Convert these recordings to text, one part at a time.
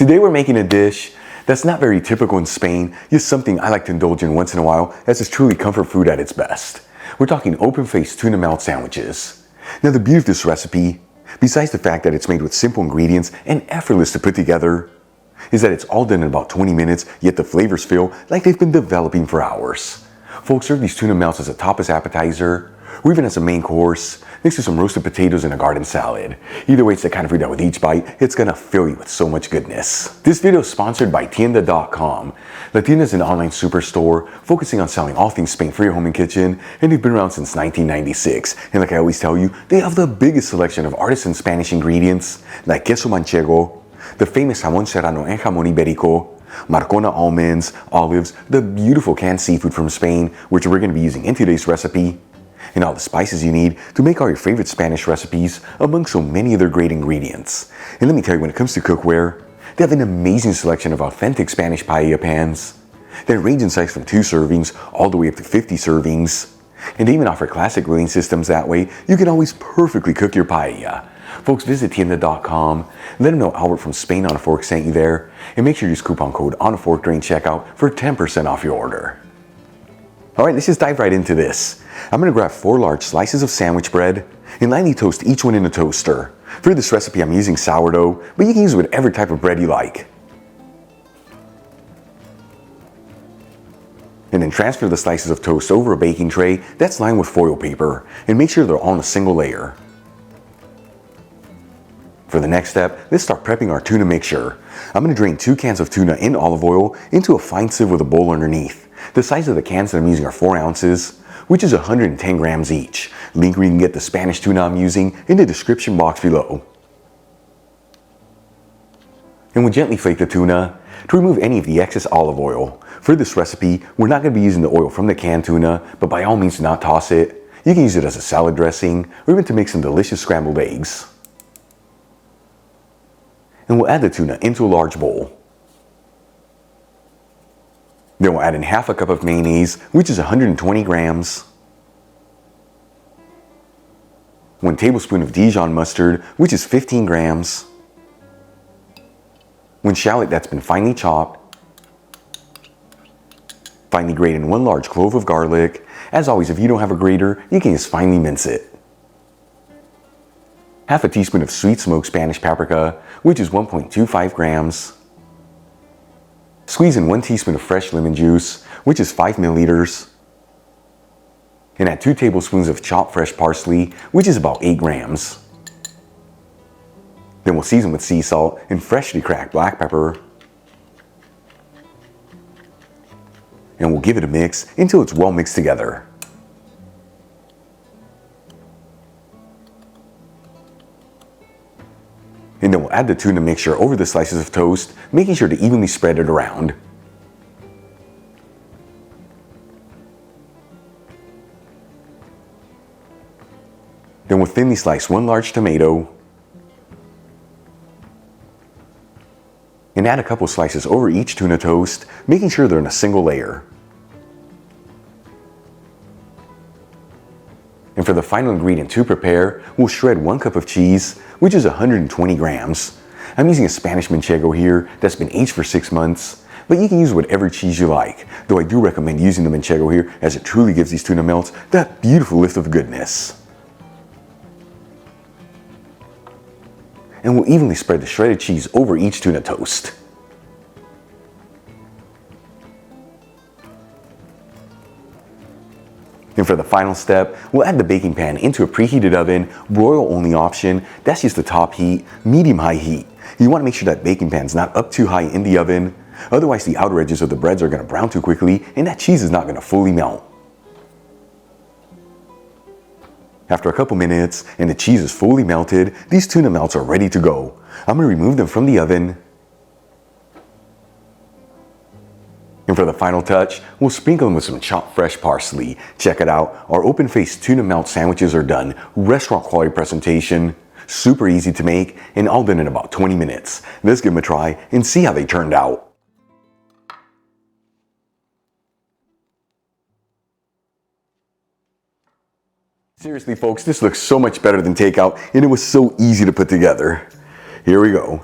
Today we're making a dish that's not very typical in Spain, just something I like to indulge in once in a while as it's truly comfort food at its best. We're talking open-faced tuna melt sandwiches. Now the beauty of this recipe, besides the fact that it's made with simple ingredients and effortless to put together, is that it's all done in about 20 minutes, yet the flavors feel like they've been developing for hours. Folks, serve these tuna melts as a tapas appetizer, or even as a main course, next to some roasted potatoes and a garden salad. Either way, it's the kind of food that with each bite, it's gonna fill you with so much goodness. This video is sponsored by Tienda.com. La Tienda is an online superstore focusing on selling all things Spain for your home and kitchen, and they've been around since 1996. And like I always tell you, they have the biggest selection of artisan Spanish ingredients like queso manchego, the famous jamón serrano and jamón ibérico, Marcona almonds, olives, the beautiful canned seafood from Spain, which we're going to be using in today's recipe, and all the spices you need to make all your favorite Spanish recipes among so many other great ingredients. And let me tell you, when it comes to cookware, they have an amazing selection of authentic Spanish paella pans that range in size from 2 servings all the way up to 50 servings. And they even offer classic grilling systems, that way you can always perfectly cook your paella. Folks, visit Tienda.com, let them know Albert from Spain on a Fork sent you there, and make sure you use coupon code on a fork during checkout for 10% off your order. Alright, let's just dive right into this. I'm going to grab 4 large slices of sandwich bread and lightly toast each one in a toaster. For this recipe I'm using sourdough, but you can use whatever type of bread you like. And then transfer the slices of toast over a baking tray that's lined with foil paper, and make sure they're all in a single layer. For the next step, let's start prepping our tuna mixture. I'm going to drain 2 cans of tuna in olive oil into a fine sieve with a bowl underneath. The size of the cans that I'm using are 4 ounces, which is 110 grams each. Link where you can get the Spanish tuna I'm using in the description box below. And we'll gently flake the tuna to remove any of the excess olive oil. For this recipe, we're not going to be using the oil from the canned tuna, but by all means do not toss it. You can use it as a salad dressing, or even to make some delicious scrambled eggs. And we'll add the tuna into a large bowl. Then we'll add in half a cup of mayonnaise, which is 120 grams. 1 tablespoon of Dijon mustard, which is 15 grams. 1 shallot that's been finely chopped. Finely grated 1 large clove of garlic. As always, if you don't have a grater, you can just finely mince it. Half a teaspoon of sweet smoked Spanish paprika, which is 1.25 grams. Squeeze in 1 teaspoon of fresh lemon juice, which is 5 milliliters. And add 2 tablespoons of chopped fresh parsley, which is about 8 grams. Then we'll season with sea salt and freshly cracked black pepper. And we'll give it a mix until it's well mixed together. And then we'll add the tuna mixture over the slices of toast, making sure to evenly spread it around. Then we'll thinly slice 1 large tomato and add a couple slices over each tuna toast, making sure they're in a single layer. And for the final ingredient to prepare, we'll shred 1 cup of cheese, which is 120 grams. I'm using a Spanish manchego here that's been aged for 6 months, but you can use whatever cheese you like, though I do recommend using the manchego here as it truly gives these tuna melts that beautiful lift of goodness. And we'll evenly spread the shredded cheese over each tuna toast. And for the final step, we'll add the baking pan into a preheated oven, broil only option. That's just the top heat, medium-high heat. You want to make sure that baking pan's not up too high in the oven, otherwise the outer edges of the breads are going to brown too quickly and that cheese is not going to fully melt. After a couple minutes and the cheese is fully melted, these tuna melts are ready to go. I'm going to remove them from the oven. And for the final touch, we'll sprinkle them with some chopped fresh parsley. Check it out, our open-faced tuna melt sandwiches are done. Restaurant quality presentation, super easy to make, and all done in about 20 minutes. Let's give them a try and see how they turned out. Seriously folks, this looks so much better than takeout, and it was so easy to put together. Here we go.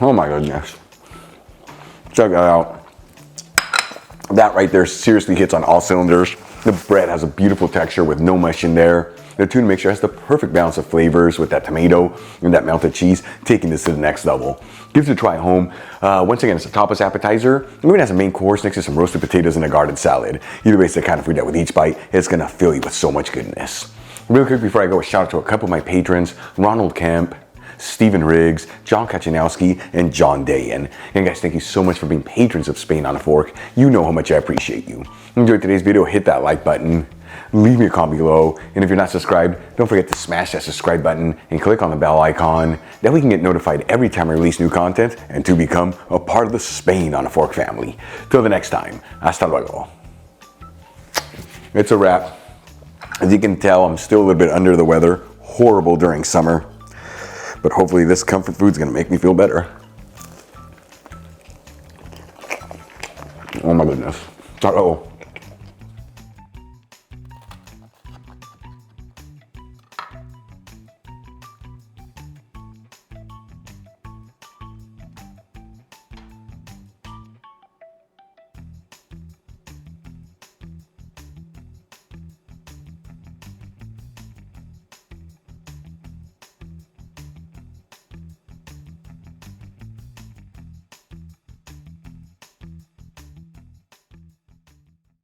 Oh my goodness. Check that out. That right there seriously hits on all cylinders. The bread has a beautiful texture with no mush in there. The tuna mixture has the perfect balance of flavors with that tomato and that melted cheese, taking this to the next level. Give it a try at home. Once again, it's a tapas appetizer. I'm gonna have a main course next to some roasted potatoes and a garden salad. Either way, it's the kind of food that with each bite, it's gonna fill you with so much goodness. Real quick before I go, a shout out to a couple of my patrons, Ronald Kemp, Stephen Riggs, John Kachanowski, and John Dayan. And guys, thank you so much for being patrons of Spain on a Fork. You know how much I appreciate you. Enjoyed today's video, hit that like button, leave me a comment below, and if you're not subscribed, don't forget to smash that subscribe button and click on the bell icon. That way you can get notified every time I release new content and to become a part of the Spain on a Fork family. Till the next time, hasta luego. It's a wrap. As you can tell, I'm still a little bit under the weather. Horrible during summer. But hopefully this comfort food is going to make me feel better. Oh my goodness. Uh-oh.